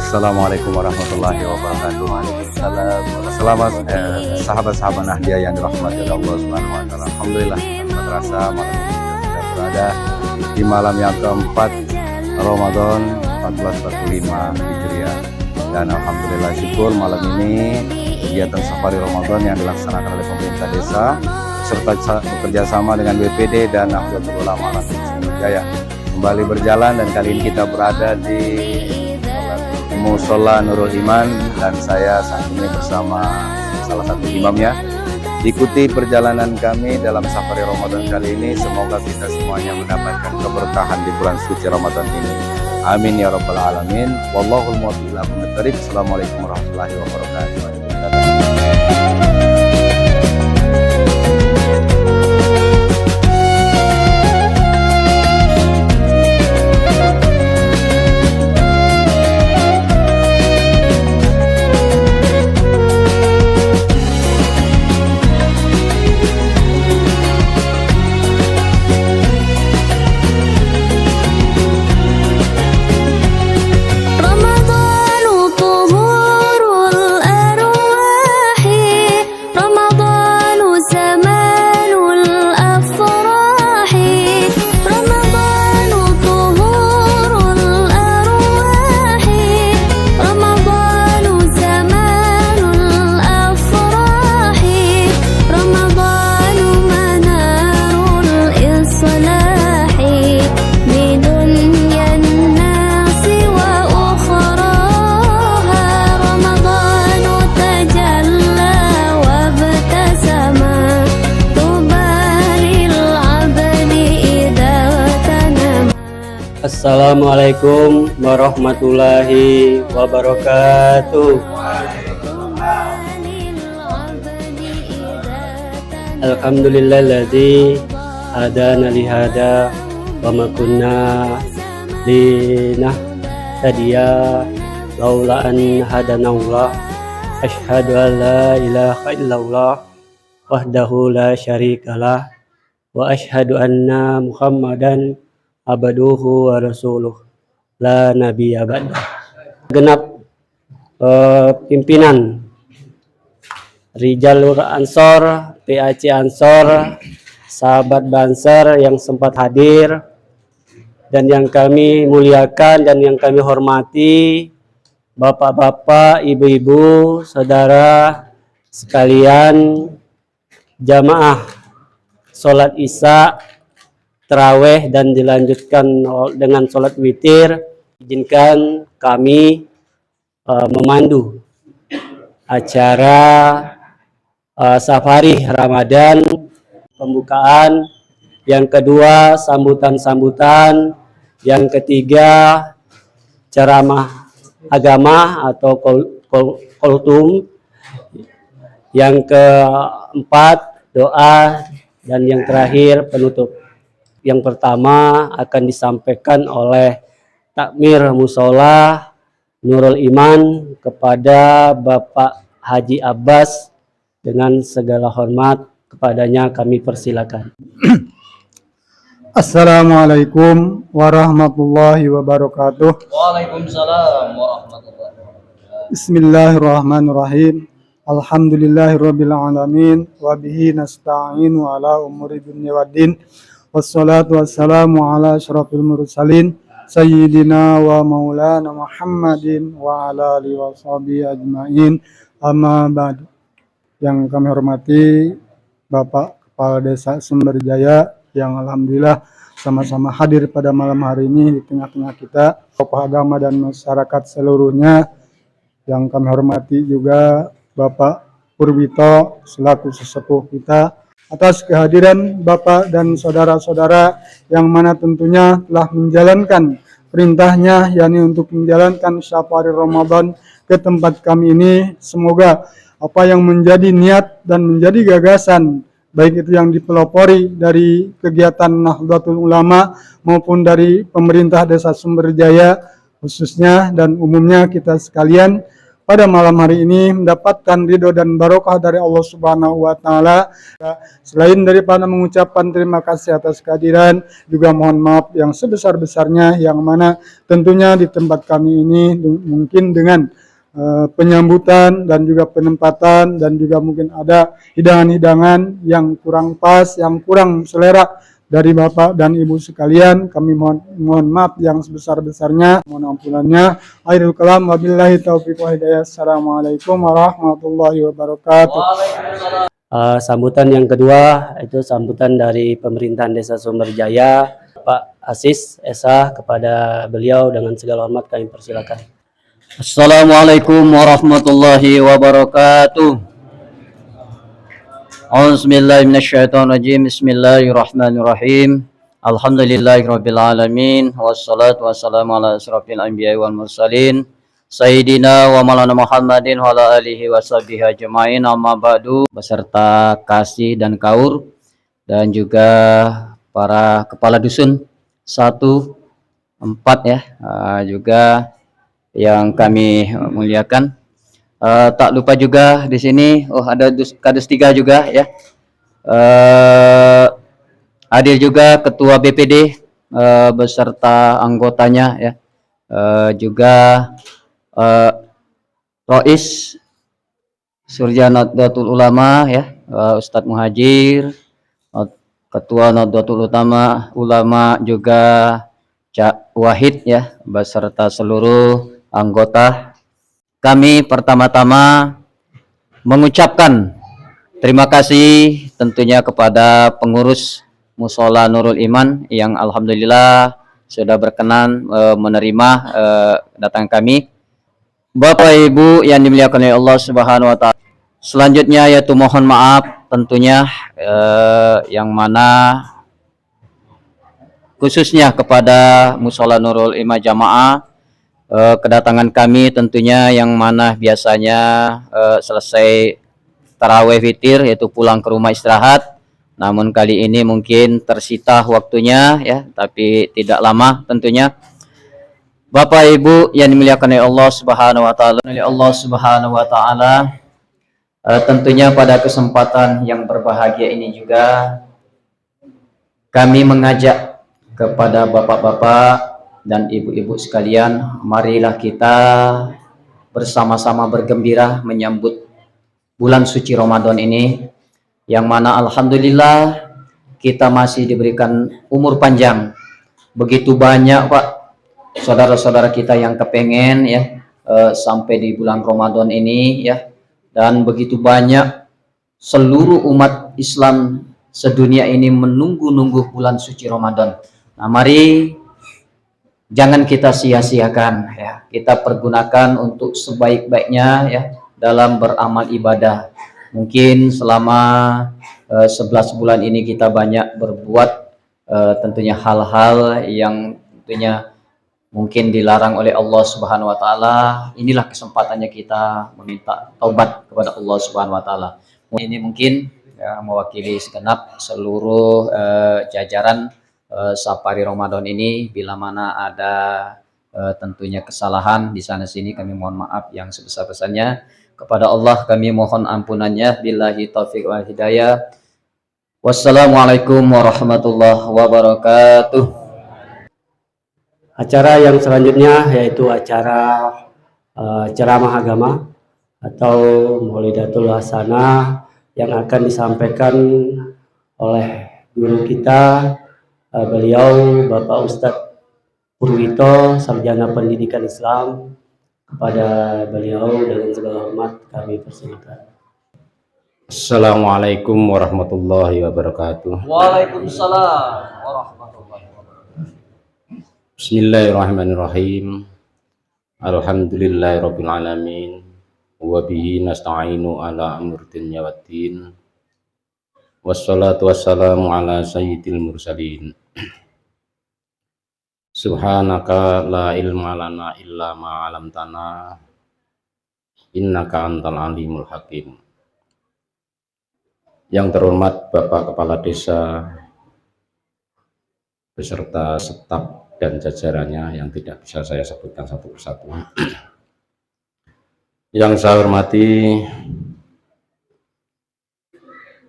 Assalamualaikum warahmatullahi wabarakatuh. Waalaikumsalam. Selamat sahabat-sahabat Nahdiyah yang dirahmati oleh Allah Subhanahu wa taala. Alhamdulillah terasa malam ini kita sudah berada di malam yang keempat Ramadan 1445 Hijriah. Dan alhamdulillah syukur malam ini kegiatan safari Ramadan yang dilaksanakan oleh pemerintah desa serta bekerja sama dengan BPD dan Nahdlatul Ulama Jaya kembali berjalan, dan kali ini kita berada di Musola Nurul Iman dan saya saat ini bersama salah satu imamnya. Ikuti perjalanan kami dalam safari Ramadan kali ini, semoga kita semuanya mendapatkan keberkahan di bulan suci Ramadan ini. Amin ya rabbal alamin. Wallahul muwaffiq ila aqwamit thoriq. Assalamualaikum warahmatullahi wabarakatuh. Assalamualaikum warahmatullahi wabarakatuh. Alhamdulillahilladzi hadana li hada wa ma kunna linahtadiya laula an hadanallah. Asyhadu an la ilaha illallah wahdahu la syarikalah wa asyhadu anna Muhammadan abduhu wa rasuluh la nabiyya ba'da. Genap pimpinan Rijalur Ansor, PAC Ansor, sahabat Banser yang sempat hadir dan yang kami muliakan dan yang kami hormati, bapak-bapak, ibu-ibu, saudara sekalian, jamaah sholat Isya Tarawih dan dilanjutkan dengan sholat witir. Izinkan kami memandu acara safari Ramadan pembukaan, yang kedua sambutan-sambutan, yang ketiga ceramah agama atau kultum, yang keempat doa, dan yang terakhir penutup. Yang pertama akan disampaikan oleh Takmir Musola Nurul Iman kepada Bapak Haji Abbas. Dengan segala hormat kepadanya kami persilakan. Assalamualaikum warahmatullahi wabarakatuh. Waalaikumsalam warahmatullahi wabarakatuh. Bismillahirrahmanirrahim. Alhamdulillahirabbil alamin wa bihi nasta'inu ala umuri dunya waddin. Wassalatu wassalamu ala asyrafil mursalin sayyidina wa maulana Muhammadin wa ala alihi wa sahbihi ajmain. Amma ba'du. Yang kami hormati Bapak Kepala Desa Sumberjaya yang alhamdulillah sama-sama hadir pada malam hari ini di tengah-tengah kita, tokoh agama dan masyarakat seluruhnya. Yang kami hormati juga Bapak Purwito selaku sesepuh kita, atas kehadiran Bapak dan saudara-saudara yang mana tentunya telah menjalankan perintahnya, yakni untuk menjalankan safari Ramadan ke tempat kami ini. Semoga apa yang menjadi niat dan menjadi gagasan, baik itu yang dipelopori dari kegiatan Nahdlatul Ulama maupun dari pemerintah Desa Sumberjaya khususnya dan umumnya kita sekalian, pada malam hari ini mendapatkan ridho dan barokah dari Allah Subhanahu wa taala. Selain daripada mengucapkan terima kasih atas kehadiran, juga mohon maaf yang sebesar-besarnya yang mana tentunya di tempat kami ini mungkin dengan penyambutan dan juga penempatan dan juga mungkin ada hidangan-hidangan yang kurang pas, yang kurang selera dari Bapak dan Ibu sekalian. Kami mohon maaf yang sebesar-besarnya, mohon ampunannya. Akhirul kalam, wabillahi taufiq wa hidayah. Assalamualaikum warahmatullahi wabarakatuh. Waalaikumsalam. Sambutan yang kedua itu sambutan dari pemerintahan Desa Sumberjaya, Pak Asis Esa. Kepada beliau dengan segala hormat kami persilakan. Assalamualaikum warahmatullahi wabarakatuh. A'udzubillahiminasyaitonirrajim. Bismillahirrahmanirrahim. Alhamdulillahirabbil alamin wassalatu wassalamu ala asrofil anbiya'i wal mursalin Sayyidina wa maulana Muhammadin wa ala alihi washabihi ajmain, amma ba'du. Beserta kasih dan kaur dan juga para kepala dusun 1, 4 ya, juga yang kami muliakan. Tak lupa juga di sini ada Kades 3 juga ya. Hadir juga Ketua BPD beserta anggotanya ya. Juga Rois Surya Nahdlatul Ulama ya, Ustadz Muhajir, Ketua Nahdlatul Ulama juga Cak Wahid ya, beserta seluruh anggota. Kami pertama-tama mengucapkan terima kasih tentunya kepada pengurus Mushola Nurul Iman yang alhamdulillah sudah berkenan menerima datang kami. Bapak Ibu yang dimuliakan oleh Allah Subhanahu wa taala. Selanjutnya yaitu mohon maaf tentunya yang mana khususnya kepada Mushola Nurul Iman Jamaah. Kedatangan kami tentunya yang mana biasanya selesai tarawih witir yaitu pulang ke rumah istirahat, namun kali ini mungkin tersita waktunya ya, tapi tidak lama tentunya. Bapak Ibu yang dimuliakan oleh Allah Subhanahu wa taala, tentunya pada kesempatan yang berbahagia ini juga kami mengajak kepada bapak-bapak dan ibu-ibu sekalian, marilah kita bersama-sama bergembira menyambut bulan suci Ramadan ini, yang mana alhamdulillah kita masih diberikan umur panjang. Begitu banyak Pak saudara-saudara kita yang kepengen ya sampai di bulan Ramadan ini ya, dan begitu banyak seluruh umat Islam sedunia ini menunggu-nunggu bulan suci Ramadan. Nah, mari jangan kita sia-siakan ya, kita pergunakan untuk sebaik-baiknya ya dalam beramal ibadah. Mungkin selama 11 bulan ini kita banyak berbuat tentunya hal-hal yang tentunya mungkin dilarang oleh Allah Subhanahu wa taala. Inilah kesempatannya kita meminta taubat kepada Allah Subhanahu wa taala. Ini mungkin ya, mewakili segenap seluruh jajaran Safari Ramadan ini. Bila mana ada tentunya kesalahan di sana sini, kami mohon maaf yang sebesar-besarnya. Kepada Allah kami mohon ampunannya. Billahi taufiq wal hidayah. Wassalamualaikum warahmatullahi wabarakatuh. Acara yang selanjutnya yaitu acara ceramah agama atau Maulidatul Hasanah yang akan disampaikan oleh guru kita, beliau Bapak Ustadz Purwito, Sarjana Pendidikan Islam. Kepada beliau dengan segala hormat kami persilakan. Assalamualaikum warahmatullahi wabarakatuh. Waalaikumsalam warahmatullahi wabarakatuh. Bismillahirrahmanirrahim. Alhamdulillahirabbil alamin. Wa bihi nasta'inu ala amri dunya waddin. Wassalatu wassalamu ala sayyidil mursalin. Subhanaka la ilma lana illa ma 'allamtana innaka antal alimul hakim. Yang terhormat Bapak Kepala Desa beserta staf dan jajarannya yang tidak bisa saya sebutkan satu persatu. Yang saya hormati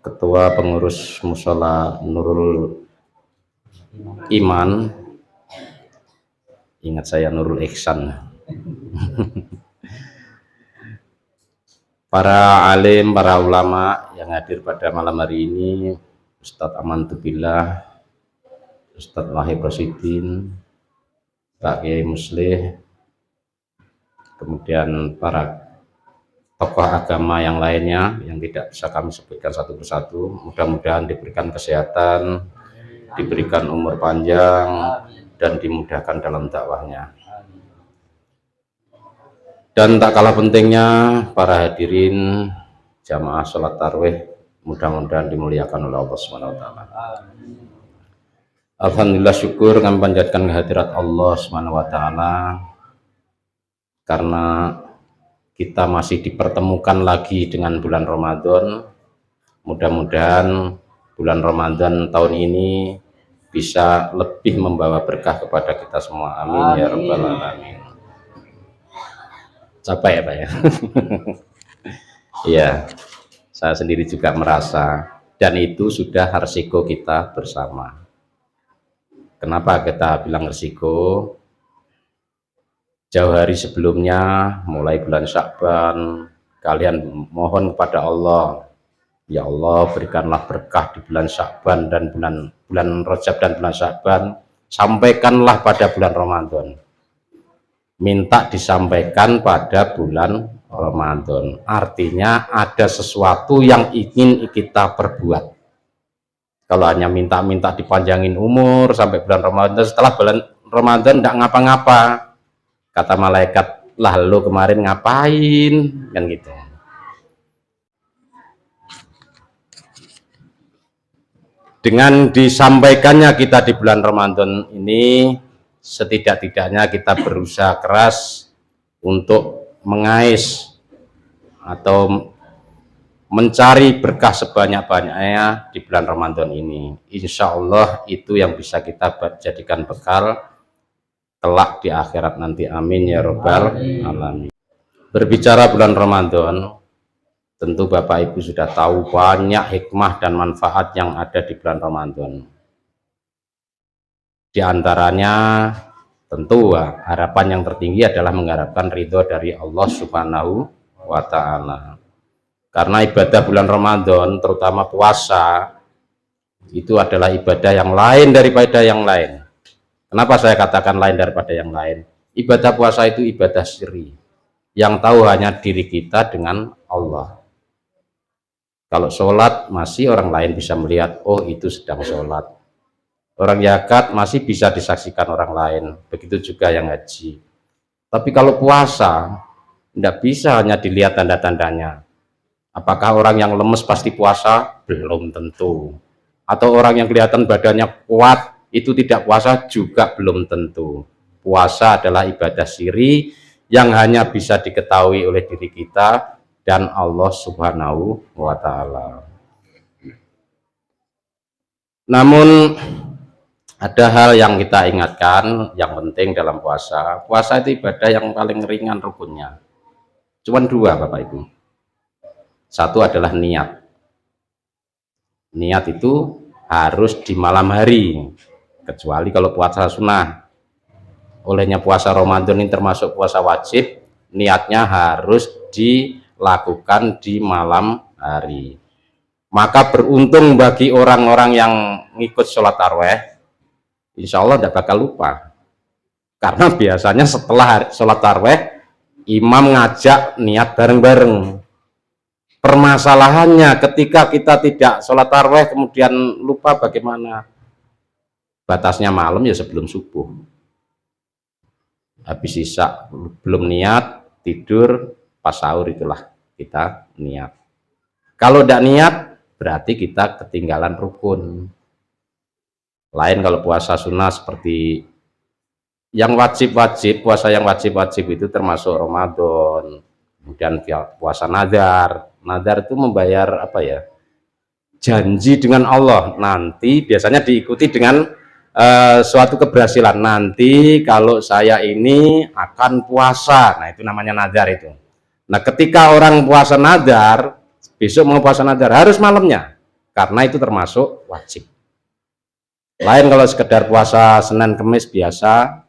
Ketua Pengurus Mushola Nurul Iman, ingat saya Nurul Ihsan, para alim, para ulama yang hadir pada malam hari ini, Ustadz Amantubillah, Ustadz Wahid Rosidin, Pak Kiai Muslih, kemudian para tokoh agama yang lainnya yang tidak bisa kami sebutkan satu persatu. Mudah-mudahan diberikan kesehatan, diberikan umur panjang, dan dimudahkan dalam dakwahnya. Dan tak kalah pentingnya, para hadirin jamaah sholat tarawih mudah-mudahan dimuliakan oleh Allah SWT. Alhamdulillah, syukur kami panjatkan kehadirat Allah SWT karena kita masih dipertemukan lagi dengan bulan Ramadan. Mudah-mudahan bulan Ramadan tahun ini bisa lebih membawa berkah kepada kita semua. Amin ya rabbal alamin. Capek ya Pak ya? Iya, saya sendiri juga merasa, dan itu sudah resiko kita bersama. Kenapa kita bilang resiko? Jauh hari sebelumnya, mulai bulan Sya'ban, kalian mohon kepada Allah, ya Allah berikanlah berkah di bulan Sya'ban dan bulan Rajab dan bulan Sya'ban, sampaikanlah pada bulan Ramadan. Minta disampaikan pada bulan Ramadan, artinya ada sesuatu yang ingin kita perbuat. Kalau hanya minta-minta dipanjangin umur sampai bulan Ramadan, setelah bulan Ramadan tidak ngapa-ngapa, kata malaikat, lah lo kemarin ngapain, kan gitu. Dengan disampaikannya kita di bulan Ramadan ini, setidak-tidaknya kita berusaha keras untuk mengais atau mencari berkah sebanyak-banyaknya di bulan Ramadan ini. Insya Allah itu yang bisa kita jadikan bekal kelak di akhirat nanti. Amin ya robbal alamin. Berbicara bulan Ramadan, tentu Bapak Ibu sudah tahu banyak hikmah dan manfaat yang ada di bulan Ramadan. Di antaranya tentu harapan yang tertinggi adalah mengharapkan ridho dari Allah Subhanahu wa Ta'ala. Karena ibadah bulan Ramadan, terutama puasa, itu adalah ibadah yang lain daripada yang lain. Kenapa saya katakan lain daripada yang lain? Ibadah puasa itu ibadah sirri, yang tahu hanya diri kita dengan Allah. Kalau sholat masih orang lain bisa melihat, oh itu sedang sholat. Orang zakat masih bisa disaksikan orang lain, begitu juga yang haji. Tapi kalau puasa, tidak bisa hanya dilihat tanda-tandanya. Apakah orang yang lemes pasti puasa? Belum tentu. Atau orang yang kelihatan badannya kuat, itu tidak puasa? Juga belum tentu. Puasa adalah ibadah sirri yang hanya bisa diketahui oleh diri kita dan Allah Subhanahu wa Ta'ala. Namun ada hal yang kita ingatkan yang penting dalam puasa. Puasa itu ibadah yang paling ringan rukunnya. Cuman dua Bapak Ibu. Satu adalah niat. Niat itu harus di malam hari, kecuali kalau puasa sunnah. Olehnya puasa Ramadan ini termasuk puasa wajib, niatnya harus dilakukan di malam hari. Maka beruntung bagi orang-orang yang ngikut sholat tarawih, insya Allah tidak bakal lupa. Karena biasanya setelah sholat tarawih, imam ngajak niat bareng-bareng. Permasalahannya ketika kita tidak sholat tarawih kemudian lupa, bagaimana? Batasnya malam ya sebelum subuh. Habis isya belum niat, tidur, pas sahur itulah kita niat. Kalau tidak niat berarti kita ketinggalan rukun. Lain kalau puasa sunnah seperti yang wajib-wajib, puasa yang wajib-wajib itu termasuk Ramadan, kemudian puasa nadar. Nadar itu membayar apa ya? Janji dengan Allah. Nanti biasanya diikuti dengan suatu keberhasilan. Nanti kalau saya ini akan puasa. Nah, itu namanya nadar itu. Nah, ketika orang puasa nadar, besok mau puasa nadar harus malamnya, karena itu termasuk wajib. Lain kalau sekedar puasa Senin Kemis biasa,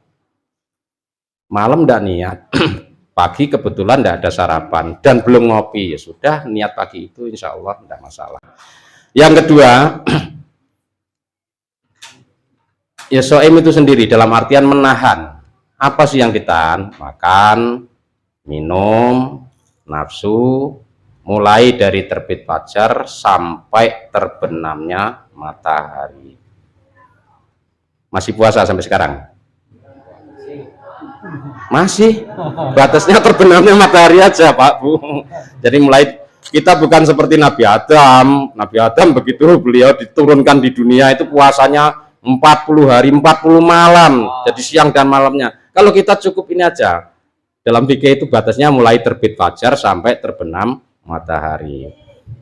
malam tidak niat, pagi kebetulan tidak ada sarapan dan belum ngopi, ya sudah niat pagi itu insya Allah tidak masalah. Yang kedua, ya so'im itu sendiri dalam artian menahan. Apa sih yang ditahan? Makan, minum, nafsu, mulai dari terbit fajar sampai terbenamnya matahari. Masih puasa sampai sekarang? Masih, batasnya terbenamnya matahari aja Pak Bu. Jadi mulai, kita bukan seperti Nabi Adam. Nabi Adam begitu beliau diturunkan di dunia itu puasanya 40 hari 40 malam, jadi siang dan malamnya. Kalau kita cukup ini aja, dalam fikih itu batasnya mulai terbit fajar sampai terbenam matahari.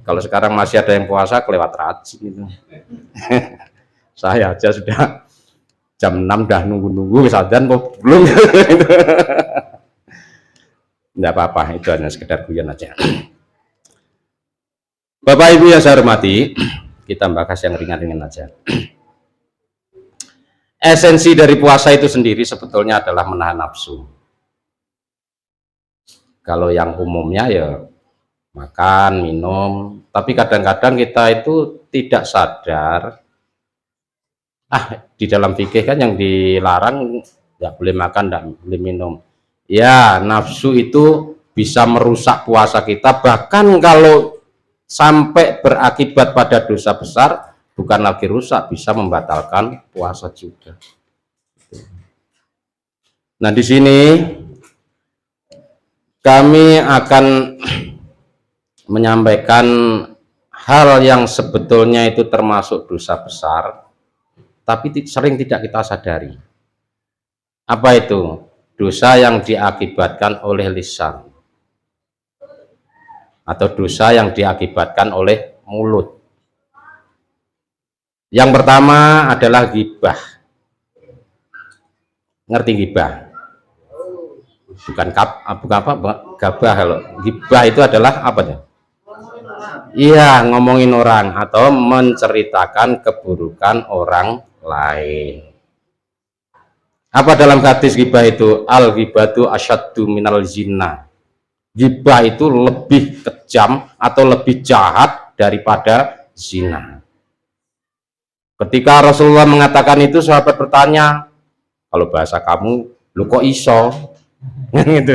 Kalau sekarang masih ada yang puasa kelewat rajin itu. Saya aja sudah jam 6 dah nunggu-nunggu misalkan belum. Enggak apa-apa, itu hanya sekedar guyon aja. Bapak Ibu yang saya hormati, kita bahas yang ringan-ringan aja. Esensi dari puasa itu sendiri sebetulnya adalah menahan nafsu. Kalau yang umumnya ya makan, minum, tapi kadang-kadang kita itu tidak sadar, di dalam fikih kan yang dilarang nggak boleh makan, nggak boleh minum. Ya, nafsu itu bisa merusak puasa kita, bahkan kalau sampai berakibat pada dosa besar, bukan lagi rusak, bisa membatalkan puasa juga. Nah, di sini kami akan menyampaikan hal yang sebetulnya itu termasuk dosa besar, tapi sering tidak kita sadari. Apa itu? Dosa yang diakibatkan oleh lisan, atau dosa yang diakibatkan oleh mulut. Yang pertama adalah ghibah. Ngerti ghibah? Bukan apa, gabah. Kalau ghibah itu adalah apa ya? Iya, ngomongin orang atau menceritakan keburukan orang lain. Apa dalam hadis ghibah itu? Al ghibatu asyaddu minal zina. Ghibah itu lebih kejam atau lebih jahat daripada zina. Ketika Rasulullah mengatakan itu, sahabat bertanya, kalau bahasa kamu, lu kok iso? Gitu.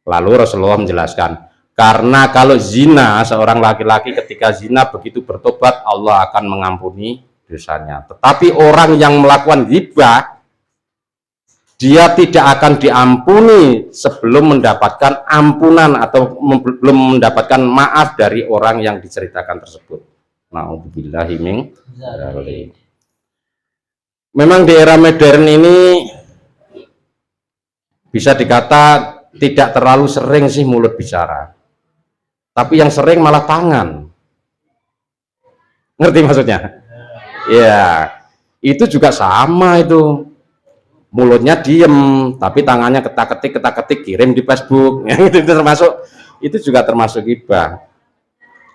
Lalu Rasulullah menjelaskan, karena kalau zina, seorang laki-laki ketika zina begitu bertobat, Allah akan mengampuni dosanya. Tetapi orang yang melakukan ghibah, dia tidak akan diampuni sebelum mendapatkan ampunan atau belum mendapatkan maaf dari orang yang diceritakan tersebut. Na'udzubillahi min dzalik. Memang di era modern ini bisa dikata tidak terlalu sering sih mulut bicara, tapi yang sering malah tangan. Ngerti maksudnya? Ya, itu juga sama itu. Mulutnya diem, tapi tangannya ketak-ketik kirim di Facebook. Itu juga termasuk ghibah.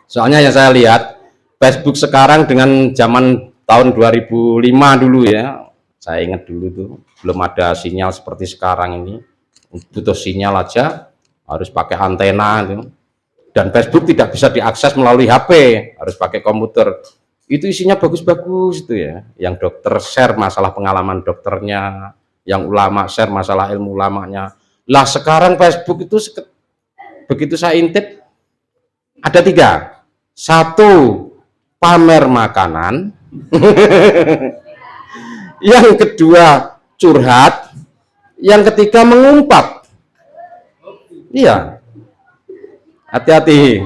Soalnya yang saya lihat Facebook sekarang dengan zaman tahun 2005 dulu ya, saya ingat dulu tuh belum ada sinyal seperti sekarang ini. Butuh sinyal aja harus pakai antena itu. Dan Facebook tidak bisa diakses melalui HP, harus pakai komputer. Itu isinya bagus-bagus itu ya. Yang dokter share masalah pengalaman dokternya, yang ulama share masalah ilmu ulamanya. Lah sekarang Facebook itu begitu saya intip ada 3. 1, pamer makanan. Yang kedua curhat. Yang ketiga mengumpat. Iya, hati-hati.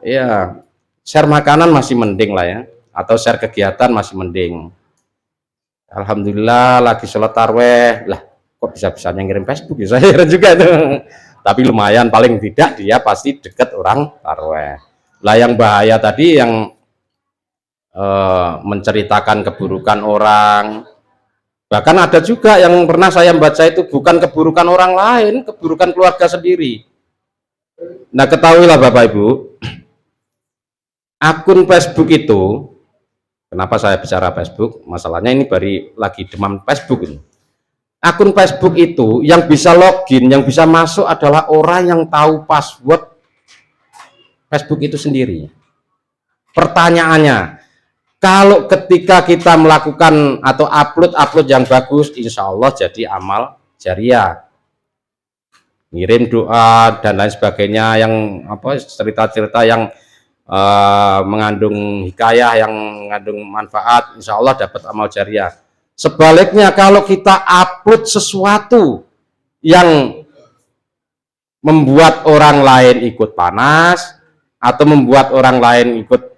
Iya, share makanan masih mending lah ya, atau share kegiatan masih mending. Alhamdulillah lagi sholat tarweh, lah kok bisa-bisanya ngirim Facebook ya, saya heran juga tuh. Tapi lumayan, paling tidak dia pasti deket orang tarweh. Lah yang bahaya tadi yang menceritakan keburukan orang, Bahkan ada juga yang pernah saya baca itu bukan keburukan orang lain, keburukan keluarga sendiri. Nah, ketahuilah Bapak Ibu, akun Facebook itu, kenapa saya bicara Facebook? Masalahnya ini lagi demam Facebook ini. Akun Facebook itu yang bisa login, yang bisa masuk adalah orang yang tahu password Facebook itu sendiri. Pertanyaannya, kalau ketika kita melakukan atau upload yang bagus, insya Allah jadi amal jariah. Ngirim doa dan lain sebagainya, yang cerita-cerita yang mengandung hikayah, yang mengandung manfaat, insya Allah dapat amal jariah. Sebaliknya, kalau kita upload sesuatu yang membuat orang lain ikut panas atau membuat orang lain ikut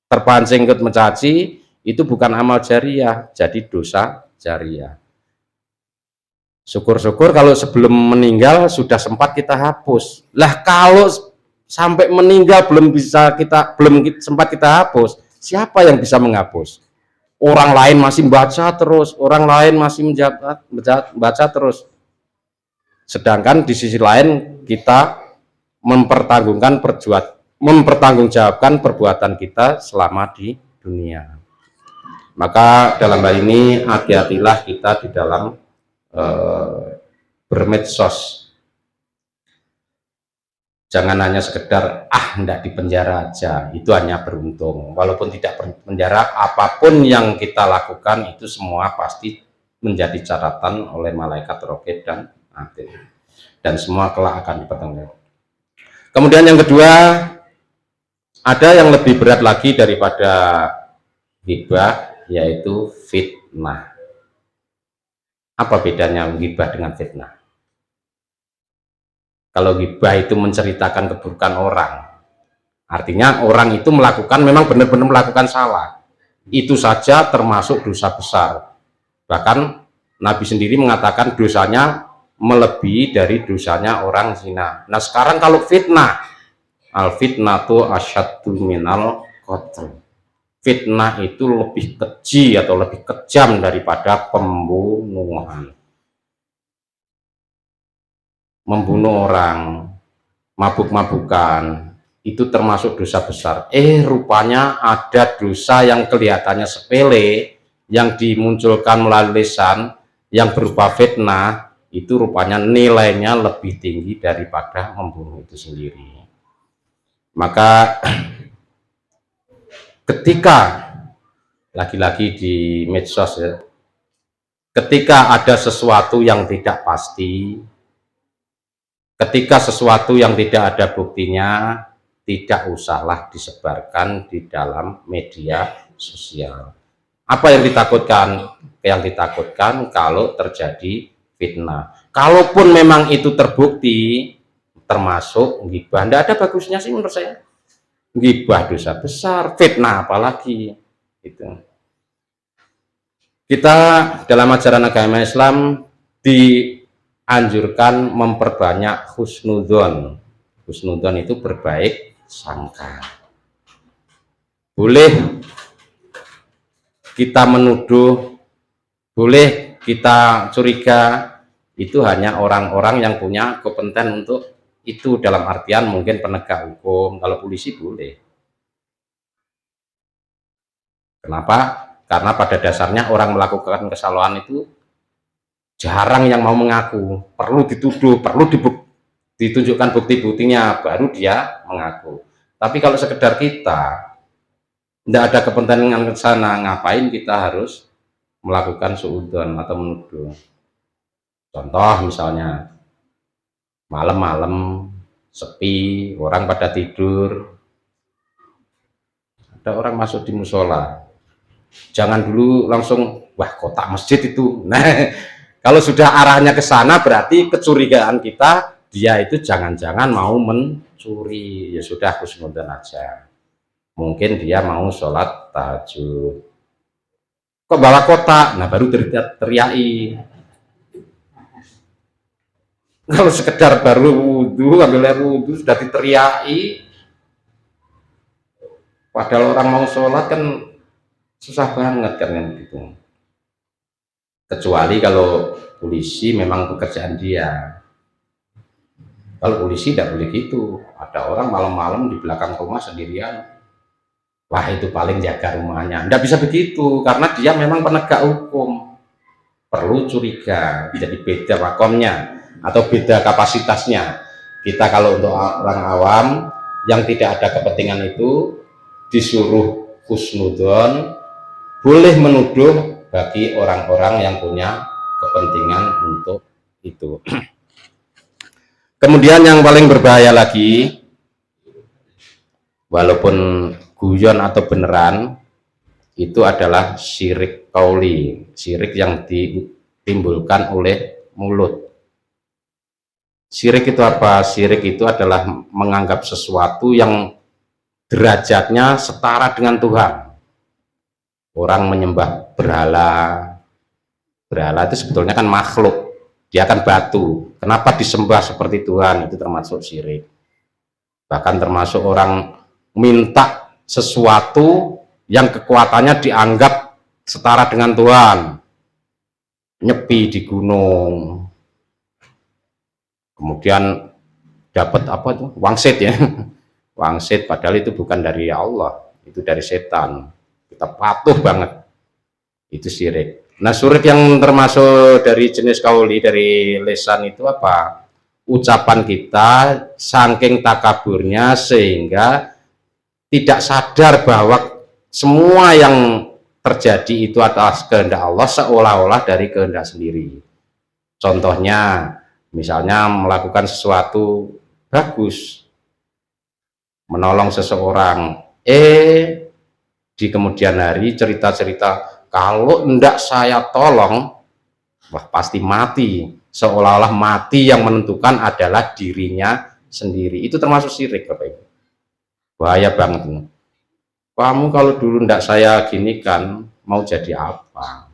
terpancing, ikut mencaci, itu bukan amal jariah, jadi dosa jariah. Syukur-syukur kalau sebelum meninggal sudah sempat kita hapus. Lah kalau sampai meninggal belum sempat kita hapus, siapa yang bisa menghapus? Orang lain masih baca terus, orang lain masih baca terus. Sedangkan di sisi lain kita mempertanggungjawabkan perbuatan kita selama di dunia. Maka dalam hal ini hati-hatilah kita di dalam bermedsos. Jangan hanya sekedar enggak di penjara aja, itu hanya beruntung. Walaupun tidak penjara, apapun yang kita lakukan itu semua pasti menjadi catatan oleh malaikat raqib dan atid, dan semua kelak akan dipertanggungjawabkan. Kemudian yang kedua, ada yang lebih berat lagi daripada ghibah, yaitu fitnah. Apa bedanya ghibah dengan fitnah? Kalau ghibah itu menceritakan keburukan orang, artinya orang itu memang benar-benar melakukan salah, itu saja termasuk dosa besar. Bahkan Nabi sendiri mengatakan dosanya melebihi dari dosanya orang zina. Nah, sekarang kalau fitnah, al fitnatu asyaddu minal qatl. Fitnah itu lebih keji atau lebih kejam daripada pembunuhan. Membunuh orang, mabuk-mabukan, itu termasuk dosa besar. Rupanya ada dosa yang kelihatannya sepele, yang dimunculkan melalui lisan, yang berupa fitnah, itu rupanya nilainya lebih tinggi daripada membunuh itu sendiri. Maka ketika lagi-lagi di medsos ya, ketika ada sesuatu yang tidak pasti, ketika sesuatu yang tidak ada buktinya, tidak usahlah disebarkan di dalam media sosial. Apa yang ditakutkan? Yang ditakutkan kalau terjadi fitnah. Kalaupun memang itu terbukti, termasuk ghibah, tidak ada bagusnya sih menurut saya. Ghibah dosa besar, fitnah apalagi. Gitu. Kita dalam ajaran agama Islam dianjurkan memperbanyak husnudzon. Husnudzon itu berbaik sangka. Boleh kita menuduh, boleh kita curiga, itu hanya orang-orang yang punya kompeten untuk itu, dalam artian mungkin penegak hukum. Kalau polisi boleh. Kenapa? Karena pada dasarnya orang melakukan kesalahan itu jarang yang mau mengaku, perlu dituduh, perlu ditunjukkan bukti-buktinya, baru dia mengaku. Tapi kalau sekedar kita tidak ada kepentingan ke sana, ngapain kita harus melakukan suudzon atau menuduh? Contoh misalnya, malam-malam sepi, orang pada tidur, ada orang masuk di musola, jangan dulu langsung, wah kotak masjid itu. Nah, kalau sudah arahnya ke sana, berarti kecurigaan kita, dia itu jangan-jangan mau mencuri. Ya sudah, husnudzon aja. Mungkin dia mau sholat tahajud. Kok bawa kotak? Nah, baru teriaki. Kalau sekedar baru wudhu, ambil air wudhu, sudah diteriaki. Padahal orang mau sholat kan susah banget kan yang gitu. kecuali kalau polisi memang pekerjaan dia. Kalau polisi tidak boleh gitu, ada orang malam-malam di belakang rumah sendirian, wah itu paling jaga rumahnya. Tidak bisa begitu, karena dia memang penegak hukum, perlu curiga. Jadi beda makomnya atau beda kapasitasnya. Kita kalau untuk orang awam yang tidak ada kepentingan itu disuruh husnudon, boleh menuduh bagi orang-orang yang punya kepentingan untuk itu. Kemudian yang paling berbahaya lagi, walaupun guyon atau beneran, itu adalah syirik qauli, syirik yang ditimbulkan oleh mulut. Syirik itu apa? Syirik itu adalah menganggap sesuatu yang derajatnya setara dengan Tuhan. Orang menyembah berhala, berhala itu sebetulnya kan makhluk, dia kan batu. Kenapa disembah seperti Tuhan? Itu termasuk syirik. Bahkan termasuk orang minta sesuatu yang kekuatannya dianggap setara dengan Tuhan. Nyepi di gunung, kemudian dapat apa tuh? Wangsit ya. Wangsit, padahal itu bukan dari Allah, itu dari setan. Kita patuh banget. Itu syirik. Nah, syirik yang termasuk dari jenis qauli, dari lisan itu apa? Ucapan kita saking takaburnya sehingga tidak sadar bahwa semua yang terjadi itu atas kehendak Allah, seolah-olah dari kehendak sendiri. Contohnya, misalnya melakukan sesuatu bagus, menolong seseorang, di kemudian hari cerita-cerita, kalau enggak saya tolong, wah pasti mati. Seolah-olah mati yang menentukan adalah dirinya sendiri. Itu termasuk syirik, Bapak Ibu. Bahaya banget. Kamu kalau dulu enggak saya ginikan, mau jadi apa?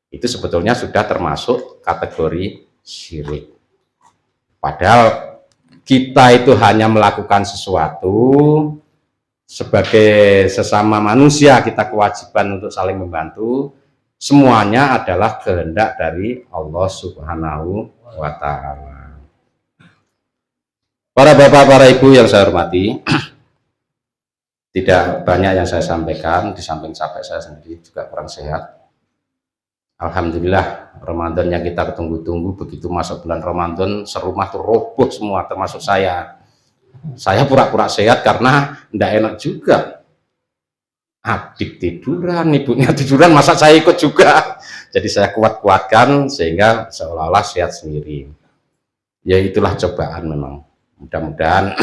Itu sebetulnya sudah termasuk kategori syirik. Padahal kita itu hanya melakukan sesuatu sebagai sesama manusia, kita kewajiban untuk saling membantu. Semuanya adalah kehendak dari Allah Subhanahu wa Ta'ala. Para bapak, para ibu yang saya hormati, tidak banyak yang saya sampaikan, di samping capek saya sendiri juga kurang sehat. Alhamdulillah, Ramadan yang kita tunggu-tunggu, begitu masuk bulan Ramadan, serumah tuh roboh semua, termasuk saya. Saya pura-pura sehat karena tidak enak juga. Adik tiduran, ibunya tiduran, masa saya ikut juga. Jadi saya kuat-kuatkan sehingga seolah-olah sehat sendiri. Ya itulah cobaan memang. Mudah-mudahan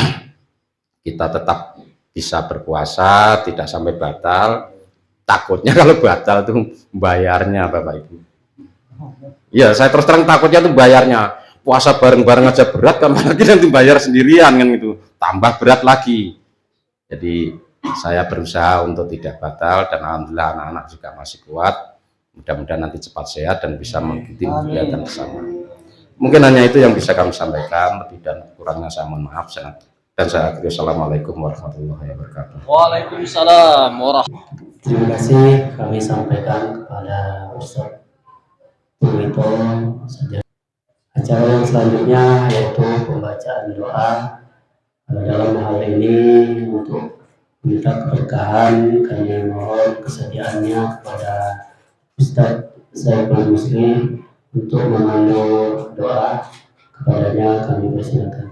kita tetap bisa berpuasa, tidak sampai batal. Takutnya kalau batal tuh bayarnya, Bapak Ibu. Ya, saya terus terang takutnya tuh bayarnya. Puasa bareng-bareng aja berat, kan lagi nanti bayar sendirian kan gitu, tambah berat lagi. Jadi saya berusaha untuk tidak batal, dan alhamdulillah anak-anak juga masih kuat. Mudah-mudahan nanti cepat sehat dan bisa mengikuti kegiatan bersama. Mungkin hanya itu yang bisa kami sampaikan, lebih dan kurangnya saya mohon maaf. Dan saya akhiri, assalamualaikum warahmatullahi wabarakatuh. Waalaikumsalam warahmatullahi. Terima kasih kami sampaikan kepada Ustaz Purwito saja. Acara yang selanjutnya yaitu pembacaan doa. Dalam hal ini untuk minta keberkahan, kami mohon kesediaannya kepada Ustaz Saiful Muslim untuk memandu doa. Kepadanya kami persilakan.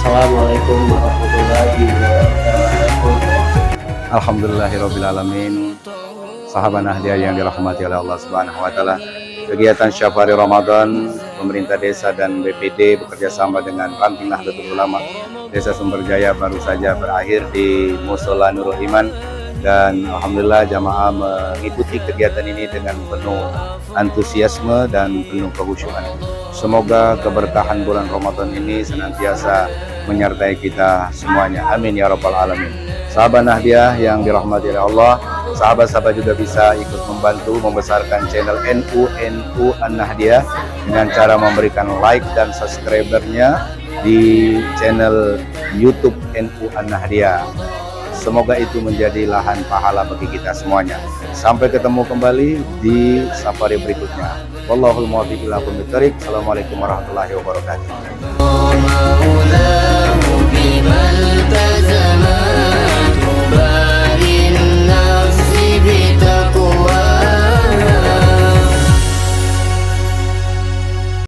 Assalamualaikum warahmatullahi wabarakatuh. Alhamdulillahirabbil alamin. Sahabat Nahdiyah yang dirahmati oleh Allah Subhanahu wa Ta'ala. kegiatan Syafari Ramadan, pemerintah desa dan BPD bekerja sama dengan Ranting Nahdlatul Ulama Desa Sumberjaya baru saja berakhir di Mushola Nurul Iman, dan alhamdulillah jamaah mengikuti kegiatan ini dengan penuh antusiasme dan penuh kekhusyuan. Semoga keberkahan bulan Ramadan ini senantiasa menyertai kita semuanya. Amin ya rabbal alamin. Sahabat Nahdiyah yang dirahmati oleh Allah, sahabat-sahabat juga bisa ikut membantu membesarkan channel NU An-Nahdiyah dengan cara memberikan like dan subscribernya di channel YouTube NU An-Nahdiyah. Semoga itu menjadi lahan pahala bagi kita semuanya. Sampai ketemu kembali di safari berikutnya. Wallahul muwaffiq ila aqwamit thoriq. Assalamualaikum warahmatullahi wabarakatuh.